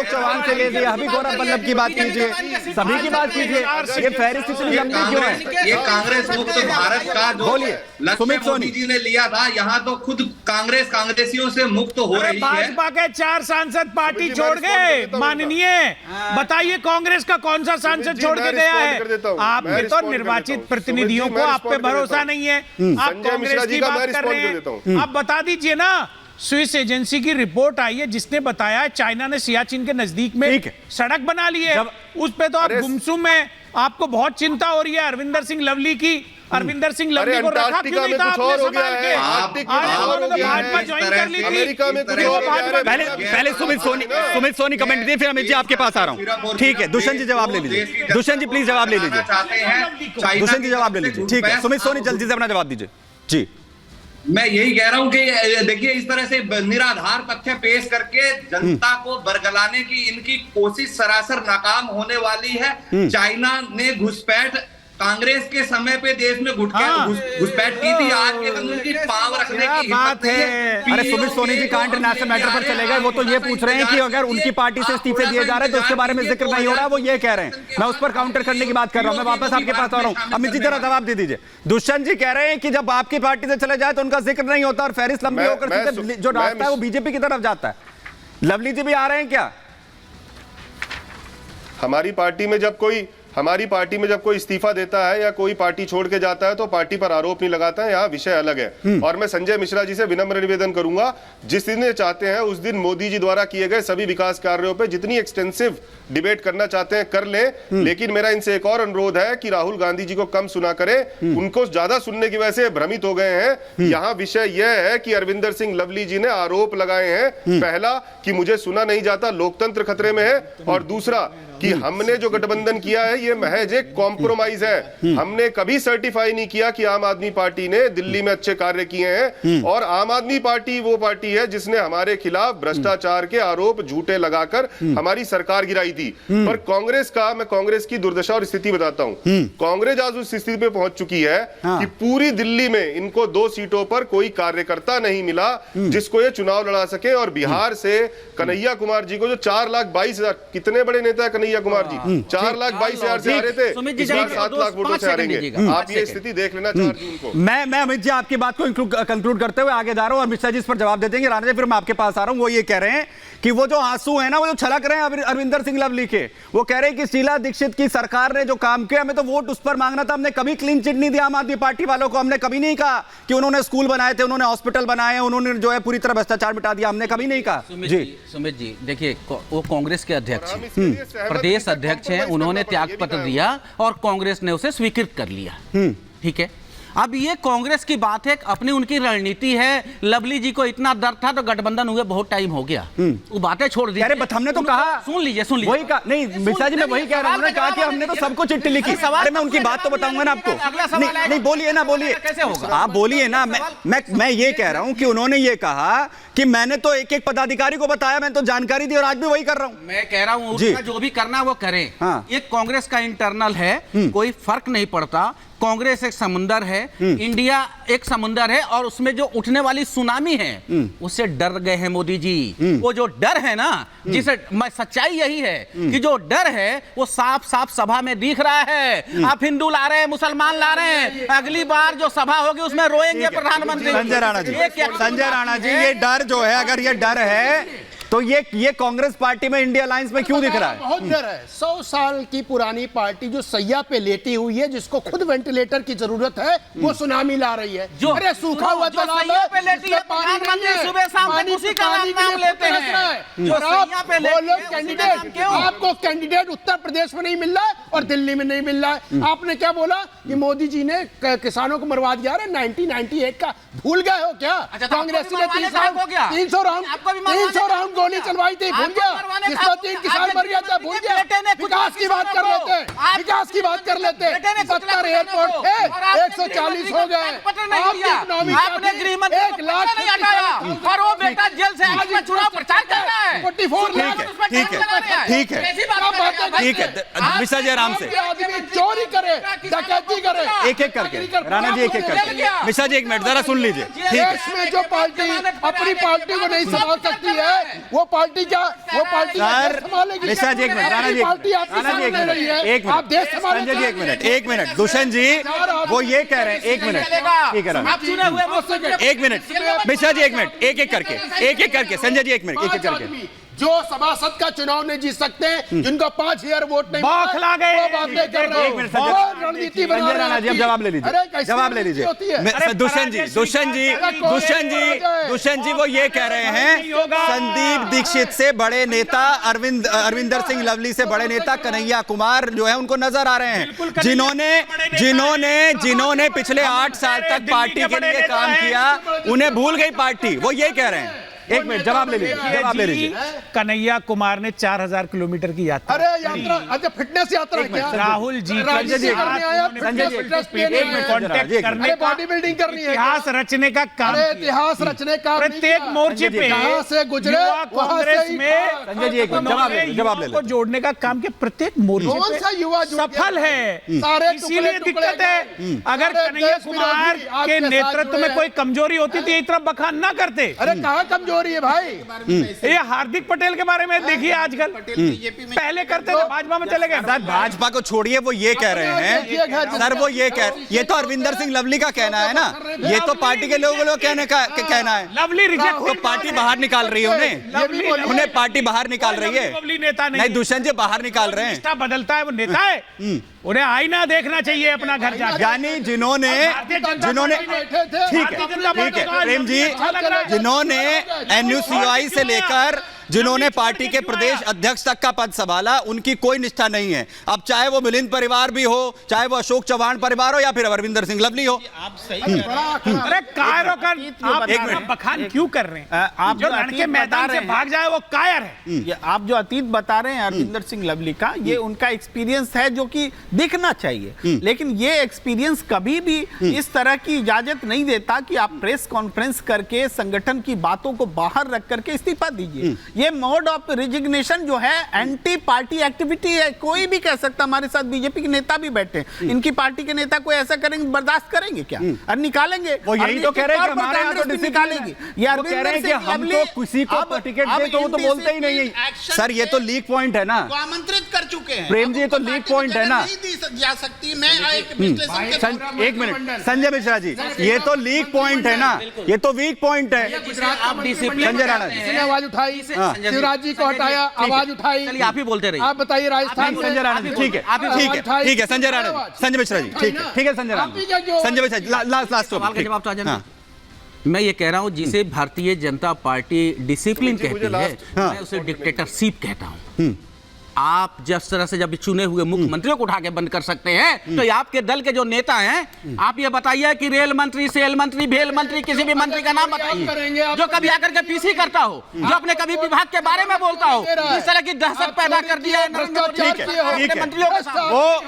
अशोक चौहान से ले लिया, अभी गौरव वल्लभ की बात कीजिए, सभी की बात कीजिए। ये फहरिस्त इतनी लंबी क्यों है? ये कांग्रेस मुक्त भारत का जो सुमित सोनी मोदी जी ने लिया था, यहाँ तो खुद कांग्रेसियों से मुक्त हो रही है। भाजपा के 4 सांसद पार्टी छोड़ गए, माननीय बताइए कांग्रेस का कौन सा सांसद छोड़ के गया है? आप में तो निर्वाचित प्रतिनिधियों को आप पे भरोसा नहीं है, आप कांग्रेस की बात कर रहे हैं। आप बता दीजिए ना, स्विस एजेंसी की रिपोर्ट आई है जिसने बताया चाइना ने सियाचिन के नजदीक में सड़क बना ली है, उस पे तो आप गुमसुम है, आपको बहुत चिंता हो रही है अरविंदर सिंह लवली की। अरविंदर सिंह लवली को रखा क्यों नहीं था आपने संभाल के? भाजपा ज्वाइन कर ली थी। पहले सुमित सोनी कमेंट दिए, फिर अमित जी आपके पास आ रहा हूँ। ठीक है, दुष्यंत जी जवाब ले लीजिए। दुष्यंत जी प्लीज जवाब ले लीजिए। दुष्यंत जी जवाब ले लीजिए। ठीक है, सुमित सोनी जल्दी से अपना जवाब दीजिए जी। मैं यही कह रहा हूं कि देखिए, इस तरह से निराधार तथ्य पेश करके जनता को बरगलाने की इनकी कोशिश सरासर नाकाम होने वाली है। चाइना ने घुसपैठ कांग्रेस के समय पे देश में घुसपैठ की थी, आज के दिन उनकी पाव रखने की हिम्मत है। अरे सुमित सोनी जी कहाँ इंटरनेशनल मैटर पर चले गए? वो तो ये पूछ रहे हैं कि अगर उनकी पार्टी से इस्तीफे दिए जा रहे हैं तो उसके बारे में जिक्र नहीं हो रहा, वो ये कह रहे हैं। मैं उस पर काउंटर करने की बात कर रहा हूँ। मैं वापस आपके पास आ रहा हूँ। अमित जी जरा जवाब दे दीजिए। दुष्यंत जी कह रहे हैं कि जब आपकी पार्टी से चले जाए तो उनका जिक्र नहीं होता और फहरिस्त लंबी होकर जो रास्ता है वो बीजेपी की तरफ जाता है। लवली जी भी आ रहे हैं क्या? हमारी पार्टी में जब कोई इस्तीफा देता है या कोई पार्टी छोड़ के जाता है तो पार्टी पर आरोप नहीं लगाता है, यहाँ विषय अलग है। और मैं संजय मिश्रा जी से विनम्र निवेदन करूंगा, जिस दिन ये चाहते हैं उस दिन मोदी जी द्वारा किए गए सभी विकास कार्यों पे जितनी एक्सटेंसिव डिबेट करना चाहते हैं कर लें, लेकिन मेरा इनसे एक और अनुरोध है कि राहुल गांधी जी को कम सुना करें, उनको ज्यादा सुनने की वजह से भ्रमित हो गए हैं। यहाँ विषय यह है कि अरविंदर सिंह लवली जी ने आरोप लगाए हैं, पहला कि मुझे सुना नहीं जाता, लोकतंत्र खतरे में है, और दूसरा कि हमने जो गठबंधन किया है ये महज एक कॉम्प्रोमाइज है। हमने कभी सर्टिफाई नहीं किया कि आम आदमी पार्टी ने दिल्ली में अच्छे कार्य किए हैं, और आम आदमी पार्टी वो पार्टी है जिसने हमारे खिलाफ भ्रष्टाचार के आरोप झूठे लगाकर हमारी सरकार गिराई थी। पर मैं कांग्रेस की दुर्दशा और स्थिति बताता हूं। कांग्रेस आज उस स्थिति पे पहुंच चुकी है कि पूरी दिल्ली में इनको 2 सीटों पर कोई कार्यकर्ता नहीं मिला जिसको ये चुनाव लड़ा सके, और बिहार से कन्हैया कुमार जी को जो 4,22,000, कितने बड़े नेता है कन्हैया कुमार जी, 4,22,000 से आ रहे थे, इस बार 7 लाख वोटों से हारेंगे। आप ये स्थिति देख लेना 4 जून को। मैं अमित जी आपकी बात को कंक्लूड करते हुए आगे जा रहा हूं और मिश्रा जी इस पर जवाब दे देंगे। राणा जी फिर मैं आपके पास आ रहा हूं। वो ये कह रहे हैं कि वो जो आंसू है ना, वो जो छलक रहे हैं अरविंदर सिंह लवली के, वो कह रहे हैं कि शीला दीक्षित की सरकार ने जो काम किया हमें तो वोट उस पर मांगना था, हमने कभी क्लीन चिट नहीं दिया आम आदमी पार्टी वालों को। हमने कभी नहीं कहा कि उन्होंने स्कूल बनाए थे, उन्होंने हॉस्पिटल बनाए, उन्होंने जो है पूरी तरह भ्रष्टाचार मिटा दिया, हमने कभी नहीं कहा। सुमित जी देखिए, वो कांग्रेस के अध्यक्ष हैं, प्रदेश अध्यक्ष हैं, उन्होंने त्यागपत्र दिया और कांग्रेस ने उसे स्वीकृत कर लिया। ठीक है, अब ये कांग्रेस की बात है, अपनी उनकी रणनीति है। लवली जी को इतना डर था तो गठबंधन हुए बहुत टाइम हो गया, वो बातें छोड़ दी। अरे हमने तो कहा, सुन लीजिए वही कहा नहीं मिश्रा जी, मैं वही कह रहा हूं, कहा कि हमने तो सबको चिट्ठी लिखी। अरे मैं उनकी बात तो बताऊंगा ना आपको। नहीं बोलिए ना, बोलिए, कैसे होगा आप बोलिए ना। मैं ये कह रहा हूं कि उन्होंने ये कहा कि मैंने तो एक एक पदाधिकारी को बताया, मैंने तो जानकारी दी और आज भी वही कर रहा हूं। मैं कह रहा हूं जो भी करना वो करें। ये कांग्रेस का इंटरनल है, कोई फर्क नहीं पड़ता। कांग्रेस एक समुंदर है, इंडिया एक समुंदर है, और उसमें जो उठने वाली सुनामी है उससे डर गए हैं मोदी जी। वो जो डर है ना, जिसे सच्चाई यही है कि जो डर है वो साफ साफ सभा में दिख रहा है। आप हिंदू ला रहे हैं, मुसलमान ला रहे हैं, अगली बार जो सभा होगी उसमें रोएंगे प्रधानमंत्री। संजय राणा जी ये डर जो है, अगर ये डर है तो ये कांग्रेस पार्टी में इंडिया अलायंस में क्यों दिख रहा है? बहुत डर है। 100 साल की पुरानी पार्टी जो सैया पे लेटी हुई है, जिसको खुद वेंटिलेटर की जरूरत है, वो सुनामी ला रही है। अरे सूखा हुआ तालाब है, प्रधानमंत्री सुबह शाम उसी का नाम लेते हैं। वो लोग कैंडिडेट, आपको कैंडिडेट उत्तर प्रदेश में नहीं मिल रहा है और दिल्ली में नहीं मिल रहा है। आपने क्या बोला कि मोदी जी ने किसानों को मरवा दिया? 1998 का भूल गए हो क्या? कांग्रेस ने 300 राउंड गोली चलवाई थी, भूल गया? जिसमें 3 किसान मर गया था, भूल गया? विकास की बात कर लेते, विकास की बात कर लेते। 70 एयरपोर्ट थे, 140 हो गए। आपने गृहमंत्री 1 लाख नहीं हटाया और वो बेटा जेल से आज चुनाव प्रचार कर रहा है। 44 लाख। ठीक है मिश्रा जी आराम से, आदमी चोरी करे, डकैती करे, एक एक करके। राणा जी एक एक करके। मिश्रा जी एक मिनट जरा सुन लीजिए। देश में जो पार्टी अपनी पार्टी को नहीं संभाल सकती है, वो पार्टी सर मिश्रा जी एक मिनट, राणा जी एक मिनट, एक आप देश मिनट, संभालना संजय जी एक मिनट, चाहते हैं। एक मिनट, दुष्यंत जी वो ये कह रहे हैं, एक मिनट, ठीक है आप चुने हुए वो एक मिनट, मिश्रा जी एक मिनट, एक एक करके संजय जी एक मिनट, एक एक करके। जो सभासद का चुनाव नहीं जीत सकते, जिनको 5000 वोट नहीं बौखला गए। वो बातें कर रहे एक हो। मिनट, वो रणनीति बना संजय रहे राणा जी अब हैं। जवाब ले लीजिए, अरे कैसी जवाब ले रणनीति लीजिए। होती है? दुष्यंत जी वो ये कह रहे हैं, संदीप दीक्षित से बड़े नेता अरविंदर सिंह लवली से बड़े नेता कन्हैया कुमार जो है उनको नजर आ रहे हैं, जिन्होंने पिछले 8 साल तक पार्टी के लिए काम किया, उन्हें भूल गई पार्टी, वो ये कह रहे हैं। एक मिनट, जवाब ले लीजिए। कन्हैया कुमार ने 4000 किलोमीटर की यात्रा, अरे यात्रा, अच्छा फिटनेस यात्रा क्या? राहुल जी संजय जी, कांटेक्ट करने का, बॉडी बिल्डिंग करनी है, इतिहास रचने का काम अरे किया। इतिहास रचने का प्रत्येक मोर्चे पे जहाँ से गुजरे युवा वहाँ कांग्रेस से ही में संजय जी एक मिनट, जवाब ले को जोड़ने का काम किया, प्रत्येक मोर्चे कौन सा युवा पे जुड़ गया? सफल है। सारे इसीलिए टुकड़े दिक्कत है। अगर अरे कन्हैया देश कुमार विरोधी के आपके साथ नेतृत्व जुड़े में हैं। कोई कमजोरी होती तो ये तरह बखान ना करते। अरे कहाँ कमजोरी है भाई? ये हार्दिक पटेल के बारे में देखिए, आजकल पहले करते थे, भाजपा में चले गए। सर भाजपा को छोड़िए, वो ये कह रहे हैं, सर वो ये ये तो अरविंदर सिंह लवली का कहना है ना, ये तो पार्टी के लोगों को कहना है। लवली रिजेक्ट, तो पार्टी बाहर निकाल रही है उन्हें पार्टी बाहर निकाल रही है। लवली नेता नहीं, दुष्यंत जी बाहर निकाल रहे हैं। रिश्ता बदलता है, वो नेता है, उन्हें आईना देखना चाहिए अपना घर जाकर। यानी जिन्होंने ठीक है प्रेम जी, जिन्होंने NUCI से लेकर जिन्होंने पार्टी के प्रदेश अध्यक्ष तक का पद संभाला, उनकी कोई निष्ठा नहीं है। अब चाहे वो मिलिंद परिवार भी हो, चाहे वो अशोक चौहान परिवार हो, या फिर अरविंदर सिंह लवली हो। आप सही अरे कायरों का आप एक मिनट, बखान क्यों कर रहे हैं? आप जो रण के मैदान से भाग जाए वो कायर है। ये आप जो अतीत बता रहे हैं अरविंदर सिंह लवली का, ये उनका एक्सपीरियंस है जो कि दिखना चाहिए, लेकिन ये एक्सपीरियंस कभी भी इस तरह की इजाजत नहीं देता कि आप प्रेस कॉन्फ्रेंस करके संगठन की बातों को बाहर रख करके इस्तीफा दीजिए। ये मोड ऑफ रिजिग्नेशन जो है एंटी पार्टी एक्टिविटी है। कोई भी कह सकता, हमारे साथ बीजेपी के नेता भी बैठे हैं, इनकी पार्टी के नेता कोई ऐसा करेंगे, बर्दाश्त करेंगे क्या? और निकालेंगे। वो यही तो कह रहे हैं कि हमारे यहाँ तो डिसिप्लिन निकालेगी। है। वो कह रहे हैं कि हमको किसी को टिकट दे तो वो तो बोलते ही नहीं है। सर ये तो लीक पॉइंट है ना, आमंत्रित कर चुके हैं। प्रेम जी, ये तो लीक पॉइंट है ना। नहीं दी जा सकती। मैं एक विश्लेषण के तौर पर- एक मिनट संजय मिश्रा जी, ये तो लीक पॉइंट है ना, ये तो वीक पॉइंट है। आप डिसिप्लिन संजय राणा जी, किसने आवाज उठाई? शिवराज जी को हटाया, आवाज उठाई। चलिए आप ही बोलते रहिए। आप बताइए राजस्थान से। संजय राणा जी, ठीक है ठीक है संजय राणा जी, संजय मिश्रा जी, ठीक है संजय राणा जी, संजय मिश्रा जी, लास्ट सवाल का जवाब तो आ जाना। मैं ये कह रहा हूं, जिसे भारतीय जनता पार्टी डिसिप्लिन कहती है, मैं उसे डिक्टेटरशिप कहता हूं। आप जिस तरह से जब चुने हुए मुख्यमंत्रियों को उठा के बंद कर सकते हैं, तो ये आपके दल के जो नेता हैं, आप ये बताइए कि रेल मंत्री, सेल मंत्री, भेल मंत्री, किसी भी मंत्री का नाम बताइए जो कभी आकर के पीसी करता हो, जो अपने कभी विभाग के बारे में बोलता हो, इस तरह की दहशत पैदा कर दिया है नरेंद्र मोदी ठीक है, ठीक है। मंत्रियों के साथ। वो